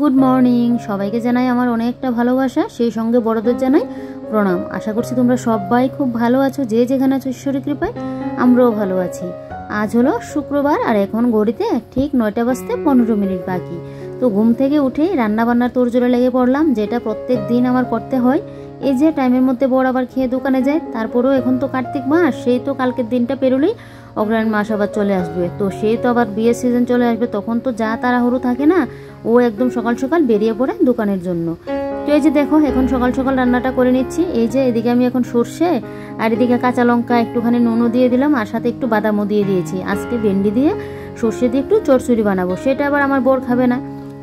Good morning. সবাইকে জানাই আমার অনেকটা ভালোবাসা, সেই সঙ্গে বড়দের জানাই প্রণাম। আশা করছি তোমরা সবাই খুব ভালো আছো, যে যেখানে আছো ঈশ্বরের কৃপায় আমরাও ভালো আছি। আজ হলো শুক্রবার আর এখন ঘড়িতে ঠিক 9টা বাজতে 15 মিনিট বাকি। তো ঘুম থেকে উঠেই রান্নাবান্নার তোড়জোড়ে লেগে পড়লাম, যেটা প্রত্যেক দিন আমার করতে হয়। এই যে টাইমের মধ্যে বড় আবার খেয়ে দোকানে যায়, তারপরেও এখন তো কার্তিক মাস, সেই তো কালকের দিনটা পেরোলেই অগ্রহায়ণ মাস আবার চলে আসবে। তো সেই তো আবার বিয়ের সিজন চলে আসবে, তখন তো যা তাড়াহুড়ো থাকে না, ও একদম সকাল সকাল বেরিয়ে পড়ে দোকানের জন্য। তো এই যে দেখো এখন সকাল সকাল রান্নাটা করে নিচ্ছি। এই যে এদিকে আমি এখন সর্ষে আর এদিকে কাঁচা লঙ্কা একটুখানি নুনও দিয়ে দিলাম, আর সাথে একটু বাদামও দিয়ে দিয়েছি। আজকে ভেন্ডি দিয়ে সর্ষে দিয়ে একটু চচ্চড়ি বানাবো, সেটা আবার আমার বর খাবে না।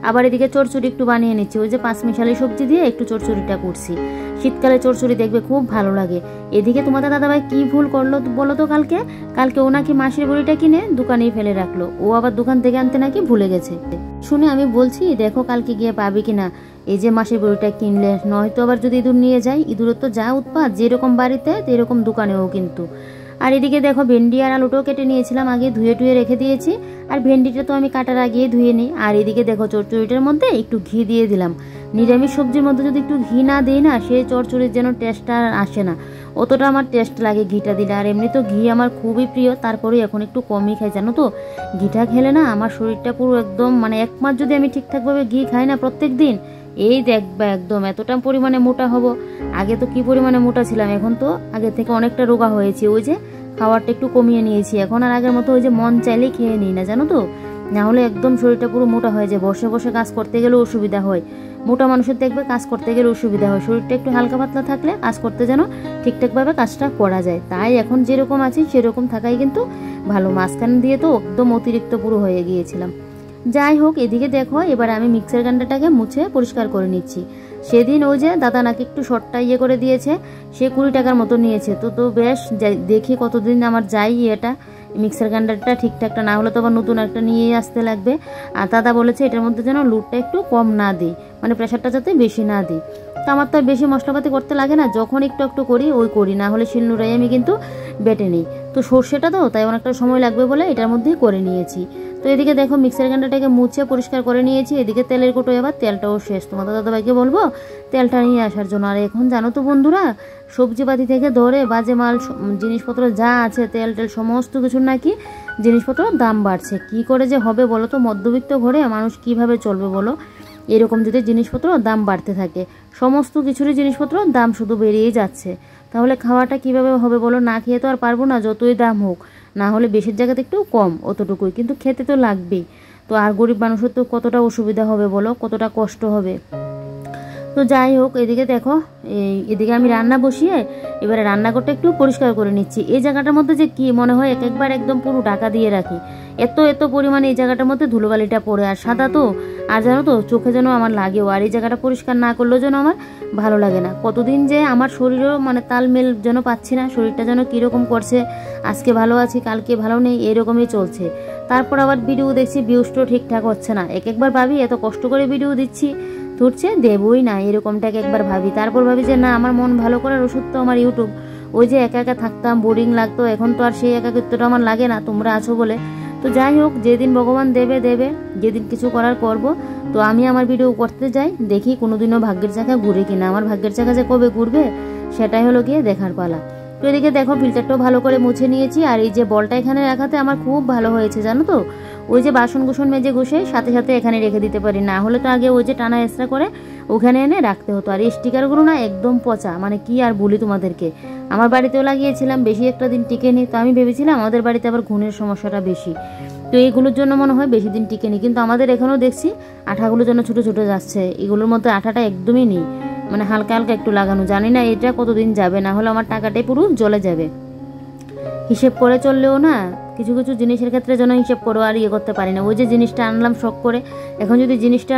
আবার এদিকে চচ্চড়ি একটু বানিয়ে নিচ্ছি, ওই যে 5 মিশালি সবজি দিয়ে একটু চচ্চড়িটা করছি। শীতকালে চচ্চড়ি দেখবে খুব ভালো লাগে। এদিকে তোমাদের দাদাভাই কি ভুল করলো বলো তো, কালকে ও নাকি মাসির বড়িটা কিনে দোকানেই ফেলে রাখলো। ও আবার দোকান থেকে আনতে নাকি ভুলে গেছে। শুনে আমি বলছি দেখো কালকে গিয়ে পাবি কিনা এই যে মাসির বড়িটা কিনলে, নয়তো আবার যদি ইঁদুর নিয়ে যায়। ইঁদুরের তো যা উৎপাত, যেরকম বাড়িতে এরকম দোকানেও কিন্তু। আর এদিকে দেখো ভেন্ডি আর আলুটাও কেটে নিয়েছিলাম, আগে ধুয়ে টুয়ে রেখে দিয়েছি। আর ভেন্ডিটা তো আমি কাটার আগিয়ে ধুয়ে নিই। আর এদিকে দেখো চচ্চড়িটার মধ্যে একটু ঘি দিয়ে দিলাম। নিরামিষ সবজির মধ্যে যদি একটু ঘি না দিই না, সে চচ্চড়ির যেন টেস্টটা আসে না, অতটা আমার টেস্ট লাগে ঘিটা দিলে। আর এমনি তো ঘি আমার খুবই প্রিয়, তারপরে এখন একটু কমই খাই জানো তো। ঘিটা খেলে না আমার শরীরটা পুরো একদম, মানে 1 মাস যদি আমি ঠিকঠাকভাবে ঘি খাই না প্রত্যেক দিন, এই দেখবা একদম এতটা পরিমাণে মোটা হব। আগে তো কি পরিমাণে মোটা ছিলাম, এখন তো আগে থেকে অনেকটা রোগা হয়েছে। ওই যে খাবারটা একটু কমিয়ে নিয়েছি, এখন আর আগের মতো ওই যে মন চাইলেই খেয়ে নিই না জানো তো, না হলে একদম শরীরটা পুরো মোটা হয়ে যায়। বসে বসে কাজ করতে গেলে অসুবিধা হয়, মোটা মানুষের দেখবে কাজ করতে গেলে অসুবিধা হয়। শরীরটা একটু হালকা পাতলা থাকলে কাজ করতে যেন ঠিকঠাকভাবে কাজটা করা যায়। তাই এখন যেরকম আছি সেরকম থাকাই কিন্তু ভালো। মাঝখান দিয়ে তো একদম অতিরিক্ত পুরো হয়ে গিয়েছিলাম। যাই হোক, এদিকে দেখো এবার আমি মিক্সার গ্রাইন্ডারটাকে মুছে পরিষ্কার করে নিচ্ছি। সেদিন ওই যে দাদা নাকি একটু শর্টটা করে দিয়েছে, সে 20 টাকার মতো নিয়েছে। তো বেশ দেখি কতদিন আমার যাই এটা মিক্সার গ্রাইন্ডারটা ঠিকঠাকটা না হলে তো আবার নতুন একটা নিয়ে আসতে লাগবে। আর দাদা বলেছে এটার মধ্যে যেন লুটটা একটু কম না দিই, মানে প্রেশারটা যাতে বেশি না দিই। তো আমার তো আর বেশি মশলাপাতি করতে লাগে না, যখন একটু একটু করি ওই করি, না হলে শিলনোড়াই আমি কিন্তু বেটে নিই। তো সর্ষেটা তো তাই অনেকটা সময় লাগবে বলে এটার মধ্যেই করে নিয়েছি। তো এদিকে দেখো মিক্সার গ্রাইন্ডারটাকে মুছে পরিষ্কার করে নিয়েছি। এদিকে তেলের কোটো, এবার তেলটাও শেষ। তোমাদের দাদাভাইকে বলবো তেলটা নিয়ে আসার জন্য। আর এখন জানো তো বন্ধুরা, সবজিপাতি থেকে ধরে বাজে মাল জিনিসপত্র যা আছে, তেল সমস্ত কিছুর নাকি জিনিসপত্রের দাম বাড়ছে। কি করে যে হবে বলো তো, মধ্যবিত্ত ঘরে মানুষ কিভাবে চলবে বলো, এরকম যদি জিনিসপত্র দাম বাড়তে থাকে। সমস্ত কিছুরই জিনিসপত্র দাম শুধু বেরিয়েই যাচ্ছে, তাহলে খাওয়াটা কিভাবে হবে বলো। না খেয়ে তো আর পারবো না, যতই দাম হোক। না হলে বেশির জায়গাতে একটু কম, অতটুকুই, কিন্তু খেতে তো লাগবেই। তো আর গরিব মানুষের তো কতটা অসুবিধা হবে বলো, কতটা কষ্ট হবে। তো যাই হোক, এদিকে দেখো এদিকে আমি রান্না বসিয়ে এবারে রান্নাঘরটা একটু পরিষ্কার করে নিচ্ছি। এই জায়গাটার মধ্যে যে কি মনে হয় একবার একদম পুরো ঢাকা দিয়ে রাখি, এত পরিমাণে এই জায়গাটার মধ্যে ধুলোবালিটা পড়ে। আর সাদা তো, আর জানো তো চোখে যেন আমার লাগেও। আর এই জায়গাটা পরিষ্কার না করলেও যেন আমার ভালো লাগে না। কতদিন যে আমার শরীরেও মানে তালমেল যেন পাচ্ছি না, শরীরটা যেন কীরকম করছে, আজকে ভালো আছি কালকে ভালো নেই, এরকমই চলছে। তারপর আবার ভিডিও দেখছি, ভিউজটাও ঠিকঠাক হচ্ছে না। একবার ভাবি এত কষ্ট করে ভিডিও দিচ্ছি, ধরছে দেবই না, এরকমটাকে একবার ভাবি। তারপর ভাবি যে না, আমার মন ভালো করার ওষুধ তো আমার ইউটিউব। ওই যে একা একা থাকতাম, বোরিং লাগতো, এখন তো আর সেই একাকিত্বটা আমার লাগে না, তোমরা আছো বলে। তো যাই হোক, যেদিন ভগবান দেবে, যেদিন কিছু করার করব। তো আমি আমার ভিডিও করতে যাই, দেখি কোনোদিনও ভাগ্যের চাকা ঘুরে কিনা। আমার ভাগ্যের চাকা যে কবে ঘুরবে সেটাই হলো গিয়ে দেখার পালা। তো এদিকে দেখো ফিল্টারটাও ভালো করে মুছে নিয়েছি। আর এই যে বলটা এখানে রাখাতে আমার খুব ভালো হয়েছে জানো তো, ওই যে বাসন কুসন মেজে ঘষে সাথে সাথে এখানে রেখে দিতে পারি, না হলে তো আগে ওই যে টানা এক্সট্রা করে ওখানে এনে রাখতে হতো। আর এই স্টিকারগুলো না একদম পচা, মানে কি আর বলি তোমাদেরকে। আমার বাড়িতেও লাগিয়েছিলাম, বেশি একটা দিন টিকেনি। তো আমি ভেবেছিলাম আমাদের বাড়িতে আবার ঘুণের সমস্যাটা বেশি, তো এইগুলোর জন্য মনে হয় বেশি দিন টিকেনি। কিন্তু আমাদের এখানেও দেখছি আঠাগুলোর জন্য ছোটো ছোটো যাচ্ছে, এগুলোর মধ্যে আঠাটা একদমই নেই, মানে হালকা হালকা একটু লাগানো। জানি না এটা কতদিন যাবে, না হলে আমার টাকাটাই পুরো জ্বলে যাবে। হিসেব করে চললেও না, কিছু কিছু জিনিসের ক্ষেত্রে যেন হিসেব করো আর করতে পারি না। ওই যে জিনিসটা আনলাম শখ করে, এখন যদি জিনিসটা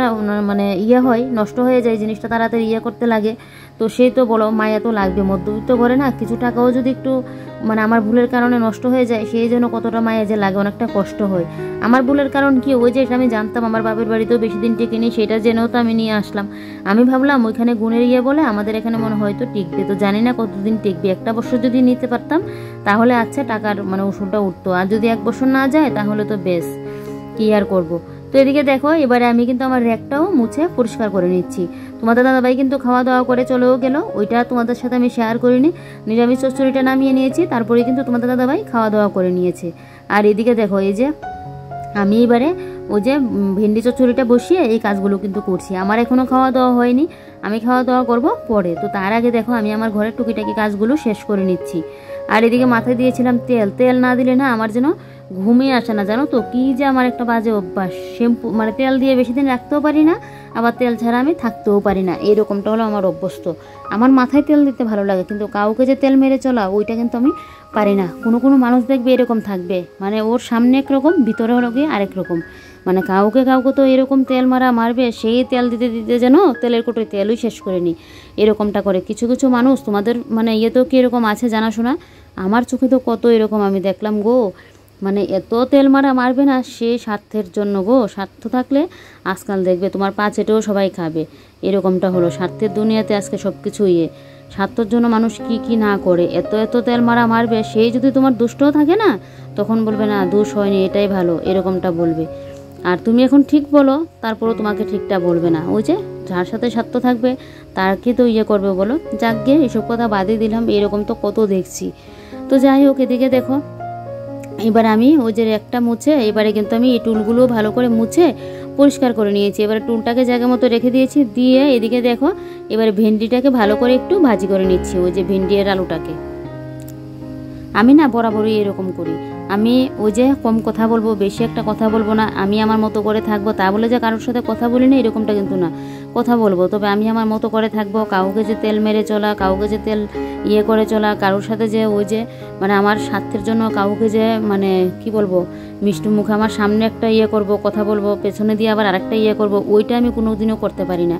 মানে হয়, নষ্ট হয়ে যায়, জিনিসটা তাড়াতাড়ি করতে লাগে, তো সেই তো বলো মায়া তো লাগবে। মধ্যবিত্ত করে না কিছু টাকাও যদি একটু মানে আমার ভুলের কারণে নষ্ট হয়ে যায়, সেই জন্য কতটা মায়া যে লাগে, অনেকটা কষ্ট হয়। আমার ভুলের কারণ কি, ওই যে এটা আমি জানতাম আমার বাপের বাড়িতেও বেশি দিন টিকেনি, সেটা জেনেও তো আমি নিয়ে আসলাম। আমি ভাবলাম ওইখানে গুণের বলে আমাদের এখানে মনে হয়তো টিকবে, তো জানি না কতদিন টিকবে। 1 বছর যদি নিতে পারতাম তাহলে আচ্ছা টাকার মানে ওষুধটা উঠতো, আর যদি 1 বছর না যায় তাহলে তো বেশ, কি আর করব। তো এদিকে দেখো এবারে আমি কিন্তু আমার র্যাকটাও মুছে পরিষ্কার করে নিচ্ছি। তোমাদের দাদাভাই কিন্তু খাওয়া দাওয়া করে চলেও গেল, ওইটা তোমাদের সাথে আমি শেয়ার করিনি। নিরামিষ চচ্চড়িটা নামিয়ে নিয়েছি, তারপরে কিন্তু তোমাদের দাদাভাই খাওয়া দাওয়া করে নিয়েছে। আর এদিকে দেখো এই যে আমি এবারে ওই যে ভেন্ডি চচ্চড়িটা বসিয়ে এই কাজগুলো কিন্তু করছি। আমার এখনও খাওয়া দাওয়া হয়নি, আমি খাওয়া দাওয়া করব পরে। তো তার আগে দেখো আমি আমার ঘরের টুকিটাকি কাজগুলো শেষ করে নিচ্ছি। আর এদিকে মাথায় দিয়েছিলাম তেল, তেল না দিলে না আমার যেন ঘুমিয়ে আসে না, জানো তো কি যে আমার একটা বাজে অভ্যাস। শ্যাম্পু মানে তেল দিয়ে বেশি দিন রাখতেও পারি না, আবার তেল ছাড়া আমি থাকতেও পারি না, এরকমটা হলো আমার অভ্যস্ত। আমার মাথায় তেল দিতে ভালো লাগে, কিন্তু কাউকে যে তেল মেরে চলা ওইটা কিন্তু আমি পারি না। কোনো কোনো মানুষ দেখবে এরকম থাকবে, মানে ওর সামনে একরকম ভিতরে হলো গিয়ে আরেক রকম। মানে কাউকে কাউকে তো এরকম তেল মারবে, সেই তেল দিতে দিতে যেন তেলের কোটোয় তেলই শেষ করে নি, এরকমটা করে কিছু কিছু মানুষ। তোমাদের মানে তো কীরকম আছে জানাশোনা, আমার চোখে তো কত এরকম আমি দেখলাম গো। মানে এত তেল মারবে না, সে স্বার্থের জন্য গো। স্বার্থ থাকলে আজকাল দেখবে তোমার পা চেটেও সবাই খাবে, এরকমটা হলো। স্বার্থের দুনিয়াতে আজকে সব কিছু স্বার্থের জন্য মানুষ কি কি না করে। এত এত তেল মারবে, সেই যদি তোমার দুষ্টও থাকে না, তখন বলবে না দুষ হয়নি, এটাই ভালো, এরকমটা বলবে। আর তুমি এখন ঠিক বলো, তারপরও তোমাকে ঠিকটা বলবে না। ওই যে যার সাথে স্বার্থ থাকবে তারকে তো করবে বলো। যাক গিয়ে এসব কথা বাদই দিলাম, এরকম তো কত দেখছি। তো যাই হোক, এদিকে দেখো এবার আমি ওই যে একটা মুছে, এবারে কিন্তু আমি এই টুলগুলো ভালো করে মুছে পরিষ্কার করে নিয়েছি। এবারে টুলটাকে জায়গা মতো রেখে দিয়েছি, দিয়ে এদিকে দেখো এবারে ভেন্ডিটাকে ভালো করে একটু ভাজি করে নিচ্ছি। ওই যে ভেন্ডি আর আলুটাকে আমি না বরাবরই এরকম করি। আমি ওই যে কম কথা বলবো, বেশি একটা কথা বলবো না, আমি আমার মতো করে থাকবো। তা বলে যে কারোর সাথে কথা বলি না এরকমটা কিন্তু না, কথা বলবো, তবে আমি আমার মতো করে থাকবো। কাউকে যে তেল মেরে চলা, কাউকে যে তেল করে চলা, কারোর সাথে যে ওই যে মানে আমার স্বার্থের জন্য কাউকে যে মানে কি বলবো মিষ্টি মুখে আমার সামনে একটা করব, কথা বলবো, পেছনে দিয়ে আবার আরেকটা করব, ওইটা আমি কোনোদিনও করতে পারি না।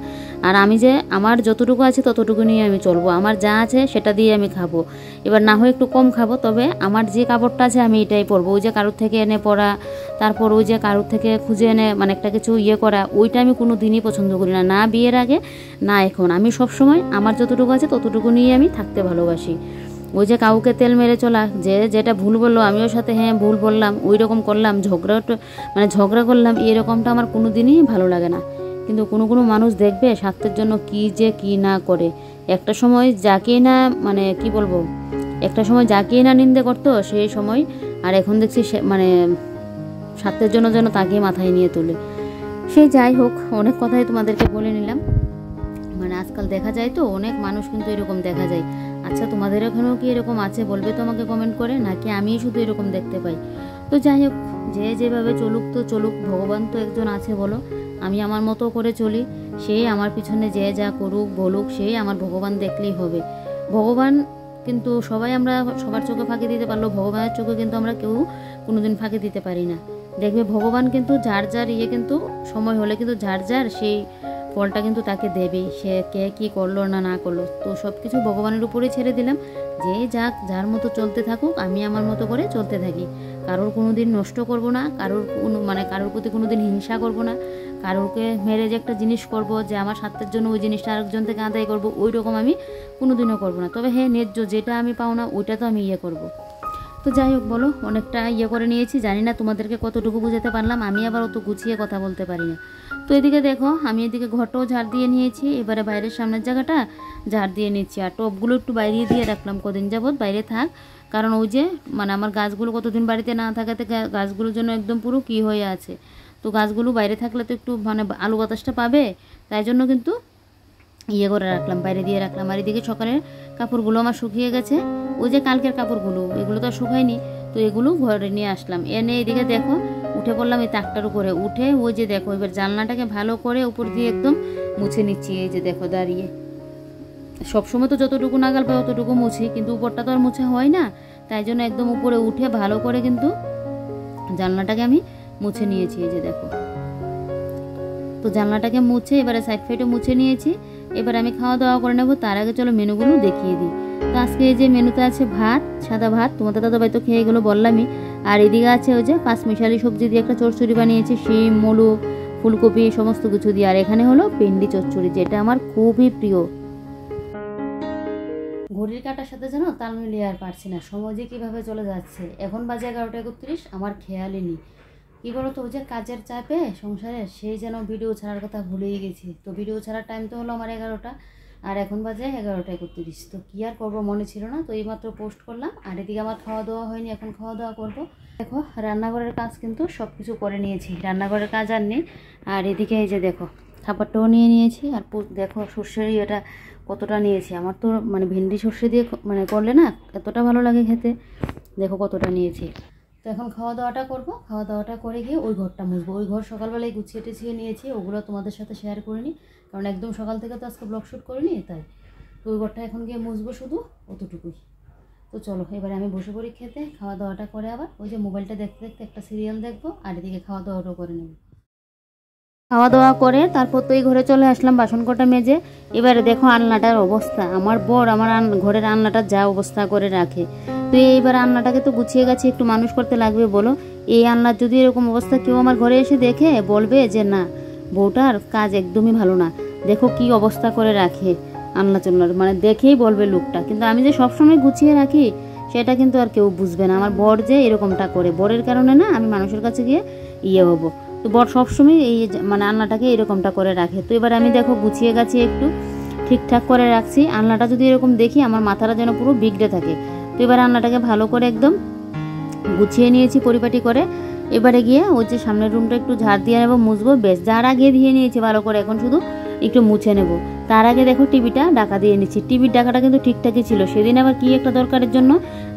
আর আমি যে আমার যতটুকু আছে ততটুকু নিয়ে আমি চলবো, আমার যা আছে সেটা দিয়ে আমি খাবো। এবার না হয় একটু কম খাবো, তবে আমার যে কাপড়টা আছে আমি এটাই পরবো। ওই যে কারোর থেকে এনে পরা, তারপর ওই যে কারোর থেকে খুঁজে এনে মানে একটা কিছু করা, ওইটা আমি কোনো দিনই পছন্দ করি না, না বিয়ের আগে না এখন। আমি সব সময় আমার যতটুকু আছে ততটুকু নিয়ে আমি থাকতে ভালোবাসি। ওই যে কাউকে তেল মেরে চলা, যে যেটা ভুল বললো আমি ওর সাথে হ্যাঁ ভুল বললাম, ওই রকম করলাম, ঝগড়া করলাম, এরকমটা আমার কোনো দিনই ভালো লাগে না। কিন্তু কোনো কোনো মানুষ দেখবে স্বার্থের জন্য কি যে কি না করে। একটা সময় যাকেই না মানে কি বলবো, একটা সময় যাকেই না নিন্দে করতো সেই সময়, আর এখন দেখছি মানে স্বার্থের জন্য যেন তাকে মাথায় নিয়ে তোলে। সেই যাই হোক, অনেক কথাই তোমাদেরকে বলে নিলাম। মানে আজকাল দেখা যায় তো অনেক মানুষ কিন্তু এরকম দেখা যায়। আচ্ছা তোমাদের এখানেও কি এরকম আছে বলবে তো আমাকে কমেন্ট করে, নাকি আমি শুধু এরকম দেখতে পাই? তো যাই হোক, যে যেভাবে চলুক তো চলুক, ভগবান তো একজন আছে বলো। আমি আমার মতো করে চলি, সেই আমার পিছনে যে যা করুক বলুক, সেই আমার ভগবান দেখলেই হবে। ভগবান কিন্তু সবাই আমরা সবার চোখে ফাঁকি দিতে পারলেও ভগবানের চোখে কিন্তু আমরা কেউ কোনোদিন ফাঁকি দিতে পারি না। দেখবে ভগবান কিন্তু যার যার কিন্তু সময় হলে কিন্তু যার যার সেই ফলটা কিন্তু তাকে দেবে, সে কে কী করলো না করলো। তো সব কিছু ভগবানের উপরেই ছেড়ে দিলাম, যে যাক যার মতো চলতে থাকুক, আমি আমার মতো করে চলতে থাকি। কারোর কোনো দিন নষ্ট করব না, কারোর কারোর প্রতি কোনো দিন হিংসা করব না, কারোরকে মেরে যে একটা জিনিস করব যে আমার স্বার্থের জন্য ওই জিনিসটা আরেকজন থেকে আদায় করব, ওই রকম আমি কোনো দিনও করবো না। তবে হ্যাঁ ন্যায্য যেটা আমি পাও না ওইটা তো আমি করব। তো যাই হোক বলো, অনেকটা করে নিয়েছি, জানি না তোমাদেরকে কতটুকু বুঝাতে পারলাম, আমি আবার অত গুছিয়ে কথা বলতে পারি না। তো এদিকে দেখো আমি এদিকে ঘরটাও ঝাড় দিয়ে নিয়েছি, এবারে বাইরের সামনের জায়গাটা ঝাড় দিয়ে নিচ্ছি। আর টবগুলো একটু বাইরে দিয়ে রাখলাম, কদিন যাবত বাইরে থাক, কারণ ওই যে মানে আমার গাছগুলো কতদিন বাড়িতে না থাকাতে গাছগুলোর জন্য একদম পুরো কি হয়ে আছে। তো গাছগুলো বাইরে থাকলে তো একটু মানে আলো বাতাসটা পাবে, তাই জন্য কিন্তু করে রাখলাম, বাইরে দিয়ে রাখলাম। আর এদিকে সকালের কাপড়গুলো আমার শুকিয়ে গেছে, ওই যে কালকের কাপড়গুলো, এগুলো তো আর শুকায়নি। তো এগুলো ঘরে নিয়ে আসলাম, এনে এদিকে দেখো উঠে পড়লাম এই তাকটার উপরে। উঠে ওই যে দেখো এবার জানলাটাকে ভালো করে উপর দিয়ে একদম মুছে নিচ্ছি। এই যে দেখো দাঁড়িয়ে, সবসময় তো যতটুকু নাগাল পাই অতটুকু মুছি, কিন্তু উপরটা তো আর মুছে হয় না, তাই জন্য একদম উপরে উঠে ভালো করে কিন্তু জানলাটাকে আমি মুছে নিয়েছি। এই যে দেখো, তো জানলাটাকে মুছে এবারে সাইড ফাইডে মুছে নিয়েছি। এবার আমি খাওয়া দাওয়া করে নেবো, তার আগে চলো মেনুগুলো দেখিয়ে দিই। তো আজকে এই যে মেনুতে আছে ভাত, সাদা ভাত, তোমাদের দাদাভাই তো খেয়ে গেলো বললামই। আর এদিকে আছে ওই যে পাঁচমিশালি সবজি দিয়ে একটা চচ্চড়ি বানিয়েছি, শিম মুলো ফুলকপি সমস্ত কিছু দিয়ে। আর এখানে হলো ভেন্ডি চচ্চড়ি, যেটা আমার খুবই প্রিয়। ঘড়ির কাঁটার সাথে যেন তাল মিলিয়ে আর পারছি না, সময় যে কীভাবে চলে যাচ্ছে। এখন বাজে 11টা 31, আমার খেয়ালই নেই। কী বলো তো, ওই যে কাজের চাপে সংসারে সেই যেন ভিডিও ছাড়ার কথা ভুলেই গেছি। তো ভিডিও ছাড়ার টাইম তো হলো আমার 11টা, আর এখন বাজে 11:31। তো কী আর করবো, মনে ছিল না, তো এইমাত্র পোস্ট করলাম। আর এদিকে আমার খাওয়া দাওয়া হয়নি, এখন খাওয়া দাওয়া করবো। দেখো রান্নাঘরের কাজ কিন্তু সব কিছু করে নিয়েছি, রান্নাঘরের কাজ আর নেই। আর এদিকে এই যে দেখো খাবারটাও নিয়ে নিয়েছি। আর দেখো সর্ষের এটা কতটা নিয়েছি, আমার তো মানে ভেন্ডি সর্ষে দিয়ে মানে করলে না এতটা ভালো লাগে খেতে, দেখো কতটা নিয়েছি। তো এখন খাওয়া দাওয়াটা করবো, খাওয়া দাওয়াটা করে গিয়ে ওই ঘরটা মুছবো। ওই ঘর সকালবেলায় গুছিয়ে টেছিয়ে নিয়েছি, ওগুলো তোমাদের সাথে শেয়ার করিনি, কারণ একদম সকাল থেকে তো আজকে ব্লগ শ্যুট করিনি, তাই। তো ওই ঘরটা এখন গিয়ে মুছবো শুধু, অতটুকুই। তো চলো এবারে আমি বসে পড়ি খেতে। খাওয়া দাওয়াটা করে আবার ওই যে মোবাইলটা দেখতে দেখতে একটা সিরিয়াল দেখবো, আর এদিকে খাওয়া দাওয়াটাও করে নেব। খাওয়া দাওয়া করে তারপর তো এই ঘরে চলে আসলাম বাসন কটা মেজে। এবারে দেখো আলনাটার অবস্থা, আমার বর আমার ঘরের আলনাটার যা অবস্থা করে রাখে। তো এইবার আলনাটাকে তো গুছিয়ে গেছে, একটু মানুষ করতে লাগবে বলো। এই আলনার যদি এরকম অবস্থা কেউ আমার ঘরে এসে দেখে বলবে যে না, বউটার কাজ একদমই ভালো না, দেখো কি অবস্থা করে রাখে আলনা চলনার, মানে দেখেই বলবে লোকটা। কিন্তু আমি যে সবসময় গুছিয়ে রাখি সেটা কিন্তু আর কেউ বুঝবে না। আমার বর যে এরকমটা করে, বরের কারণে না আমি মানুষের কাছে গিয়ে হবো। তো বর সবসময় এই মানে আলনাটাকে এরকমটা করে রাখে। তো এবার আমি দেখো গুছিয়ে গেছি, একটু ঠিকঠাক করে রাখছি। আলনাটা যদি এরকম দেখি আমার মাথাটা যেন পুরো বিগড়ে থাকে। তো এবার আলনাটাকে ভালো করে একদম গুছিয়ে নিয়েছি পরিপাটি করে। এবারে গিয়ে ওই যে সামনের রুমটা একটু ঝাড় দিয়ে নেবো, মুছবো। বেশ যার আগে দিয়ে নিয়েছি ভালো করে, এখন শুধু একটু মুছে নেব। তার আগে দেখো টিভিটা ঢাকা দিয়ে নিচ্ছি। টিভির ঢাকাটা কিন্তু ঠিকঠাকই ছিল, সেদিন আবার কি একটা দরকারের জন্য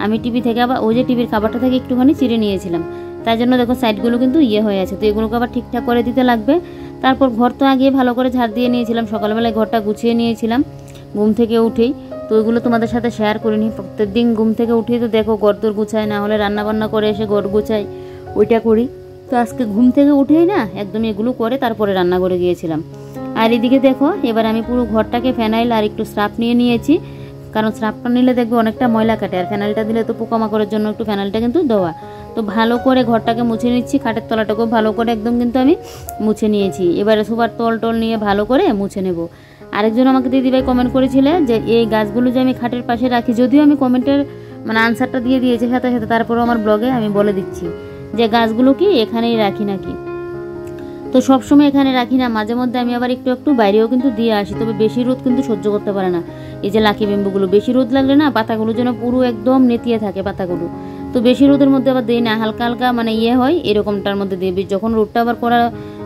আমি টিভি থেকে আবার ওই যে টিভির খাবারটা থেকে একটুখানি চিড়ে নিয়েছিলাম, তাই জন্য দেখো সাইডগুলো কিন্তু হয়ে আছে। তো এগুলোকে আবার ঠিকঠাক করে দিতে লাগবে। তারপর ঘর তো আগে ভালো করে ঝাড় দিয়ে নিয়েছিলাম, সকালবেলায় ঘরটা গুছিয়ে নিয়েছিলাম ঘুম থেকে উঠেই। তো ওইগুলো তোমাদের সাথে শেয়ার করিনি। প্রত্যেকদিন ঘুম থেকে উঠেই তো দেখো গড়দর গুছাই, না হলে রান্নাবান্না করে এসে ঘর গুছাই, ওইটা করি। তো আজকে ঘুম থেকে উঠেই না একদম এগুলো করে তারপরে রান্না করে গিয়েছিলাম। আর এদিকে দেখো এবার আমি পুরো ঘরটাকে ফেনাইল আর একটু স্রাফ নিয়ে নিয়েছি, কারণ স্রাফটা নিলে দেখবে অনেকটা ময়লা কাটে, আর ফেনাইলটা দিলে তো পোকামাকড়ের জন্য একটু ফেনাইলটা কিন্তু দেওয়া। তো ভালো করে ঘরটাকে মুছে নিচ্ছি, খাটের তলাটাকেও ভালো করে একদম কিন্তু আমি মুছে নিয়েছি। এবারে সোফার তল নিয়ে ভালো করে মুছে নেব। আরেকজন আমাকে দিদিভাই কমেন্ট করেছিলে যে এই গাছগুলো যে আমি খাটের পাশে রাখি, যদিও আমি কমেন্টের মানে আনসারটা দিয়ে দিয়েছি সাথে সাথে, তারপরেও আমার ব্লগে আমি বলে দিচ্ছি যে গাছগুলো কি এখানেই রাখি নাকি। তো সবসময় এখানে রাখি না, মাঝে মধ্যে আমি আবার একটু একটু বাইরেও কিন্তু দিয়ে আসি, তবে বেশি রোদ কিন্তু সহ্য করতে পারে না এই যে লাকি বেম্বুগুলো। বেশি রোদ লাগলে না পাতাগুলো যেন পুরো একদম নেতিয়ে থাকে পাতাগুলো। তো বেশি রোদের মধ্যে আবার দিই না, হালকা হালকা মানে হয় এরকমটার মধ্যে দিবি। যখন রোদটা আবার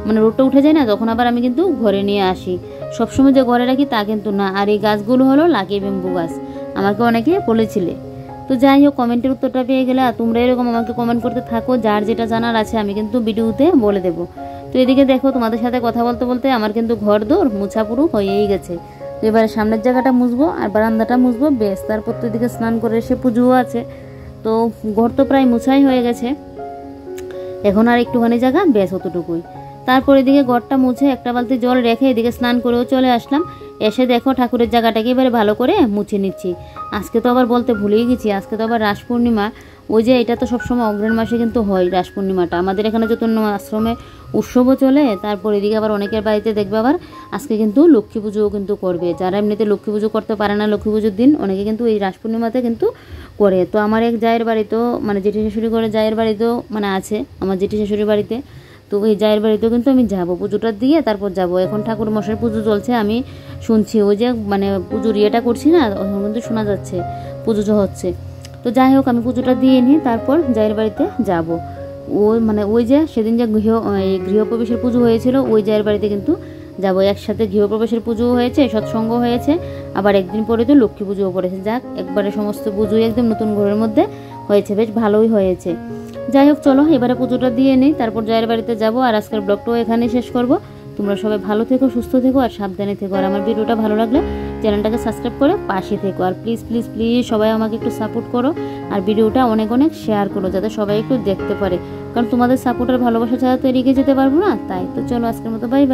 মানে রোদটা উঠে যায় না, তখন আবার আমি কিন্তু ঘরে নিয়ে আসি। সবসময় যে ঘরে রাখি তা কিন্তু না। আর এই গাছগুলো হলো লাকি বেম্বু গাছ, আমাকে অনেকে বলেছিলে। তো যাই হোক, কমেন্টের উত্তরটা পেয়ে গেলে। আর তোমরা এরকম আমাকে কমেন্ট করতে থাকো, যার যেটা জানার আছে আমি কিন্তু ভিডিওতে বলে দেবো। তো এদিকে দেখো তোমাদের সাথে কথা বলতে বলতে আমার কিন্তু ঘর দৌড় মোছা পুরো হয়েই গেছে। তো এবারে সামনের জায়গাটা মুছবো আর বারান্দাটা মুছবো, বেশ। তারপর তো এদিকে স্নান করে এসে পুজোও আছে। তো ঘর তো প্রায় মুছাই হয়ে গেছে, এখন আর একটুখানি জায়গা, বেশ অতটুকুই। তারপর এদিকে ঘরটা মুছে একটা বালতি জল রেখে এদিকে স্নান করেও চলে আসলাম। এসে দেখো ঠাকুরের জায়গাটাকে এবারে ভালো করে মুছে নিচ্ছি। আজকে তো আবার বলতে ভুলেই গেছি, আজকে তো আবার রাস পূর্ণিমা। ওই যে এটা তো সবসময় অগ্রহণ মাসে কিন্তু হয় রাস পূর্ণিমাটা, আমাদের এখানে চৈতন্য আশ্রমে উৎসবও চলে। তারপর এদিকে আবার অনেকের বাড়িতে দেখবে আবার আজকে কিন্তু লক্ষ্মী পুজোও কিন্তু করবে। যারা এমনিতে লক্ষ্মী পুজো করতে পারে না, লক্ষ্মী পুজোর দিন অনেকে কিন্তু এই রাস পূর্ণিমাতে কিন্তু করে। তো আমার এক জায়ের বাড়িতেও মানে জেঠি শাশুড়ি করে জায়ের বাড়িতেও মানে আছে আমার জেঠি শাশুড়ির বাড়িতে। তো ওই জায়ের বাড়িতেও কিন্তু আমি যাবো, পুজোটা দিয়ে তারপর যাব। এখন ঠাকুর মশাই পুজো চলছে, আমি শুনছি ওই যে মানে পুজোর ইয়েটা করছি না, এখন কিন্তু শোনা যাচ্ছে পুজো হচ্ছে। তো যাই হোক, আমি পুজোটা দিয়ে নিই তারপর জায়ের বাড়িতে যাব। ওই মানে ওই যে সেদিন যে গৃহপ্রবেশের পুজো হয়েছিল ওই জায়ের বাড়িতে কিন্তু যাব। একসাথে গৃহপ্রবেশের পুজো হয়েছে, সৎসঙ্গ হয়েছে, আবার একদিন পরে তো লক্ষ্মী পুজোও পড়েছে। যাক, একবারে সমস্ত পুজোই একদম নতুন ঘরের মধ্যে হয়েছে, বেশ ভালোই হয়েছে। যাই হোক, চলো এবারে পুজোটা দিয়ে নিই, তারপর জায়ের বাড়িতে যাব। আর আজকের ব্লগটাও এখানেই শেষ করব। তোমরা সবাই ভালো থেকো, সুস্থ থেকো আর সাবধানে থেকো। আর আমার ভিডিওটা ভালো লাগলে চ্যানেলটাকে সাবস্ক্রাইব করে পাশে থেকো। আর প্লিজ প্লিজ প্লিজ সবাই আমাকে একটু সাপোর্ট করো, আর ভিডিওটা অনেক অনেক শেয়ার করো, যাতে সবাই একটু দেখতে পারে, কারণ তোমাদের সাপোর্ট আর ভালোবাসা ছাড়া তো এড়িয়ে যেতে পারবো না। তাই তো চলো আজকের মতো বাই বাই।